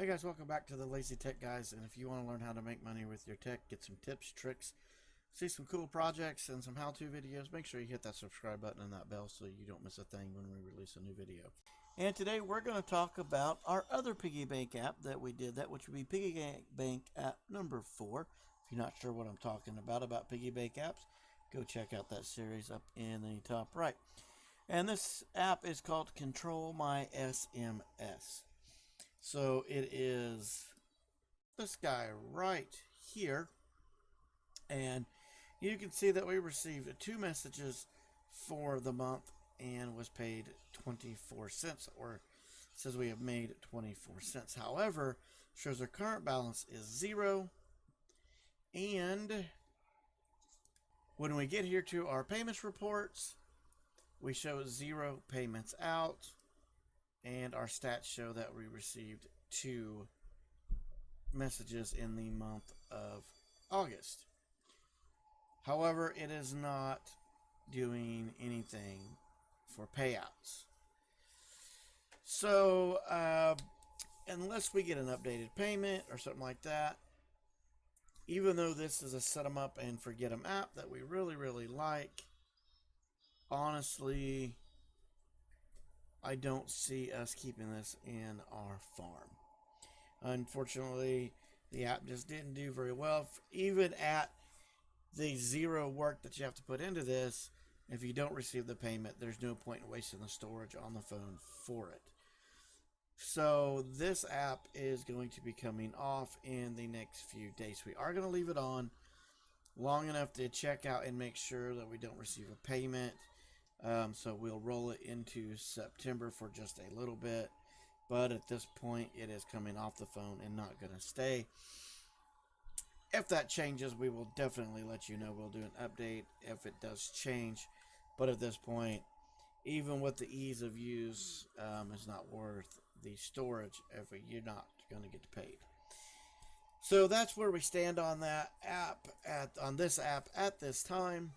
Hey guys, welcome back to the Lazy Tech Guys, and if you want to learn how to make money with your tech, get some tips, tricks, see some cool projects and some how-to videos, make sure you hit that subscribe button and that bell so you don't miss a thing when we release a new video. And today we're going to talk about our other piggy bank app that we did, which would be piggy bank app number 4. If you're not sure what I'm talking about piggy bank apps, go check out that series up in the top right. And this app is called ControlmySMS. So it is this guy right here, and you can see that we received 2 messages for the month and was paid 24 cents, or says we have made 24 cents. However, shows our current balance is 0, and when we get here to our payments reports, we show 0 payments out. And our stats show that we received 2 messages in the month of August. However, it is not doing anything for payouts. So, unless we get an updated payment or something like that, even though this is a set 'em up and forget 'em app that we really like, honestly, I don't see us keeping this in our farm. Unfortunately, the app just didn't do very well. Even at the 0 work that you have to put into this, if you don't receive the payment, there's no point in wasting the storage on the phone for it. So this app is going to be coming off in the next few days. We are going to leave it on long enough to check out and make sure that we don't receive a payment. So we'll roll it into September for just a little bit, but at this point it is coming off the phone and not going to stay. If that changes, we will definitely let you know. We'll do an update if it does change, but at this point, even with the ease of use, it's not worth the storage if you're not going to get paid. So that's where we stand on that app on this app at this time.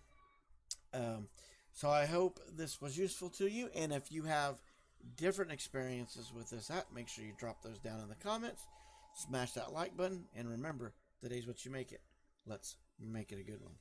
So I hope this was useful to you, and if you have different experiences with this app, make sure you drop those down in the comments. Smash that like button, and remember, today's what you make it. Let's make it a good one.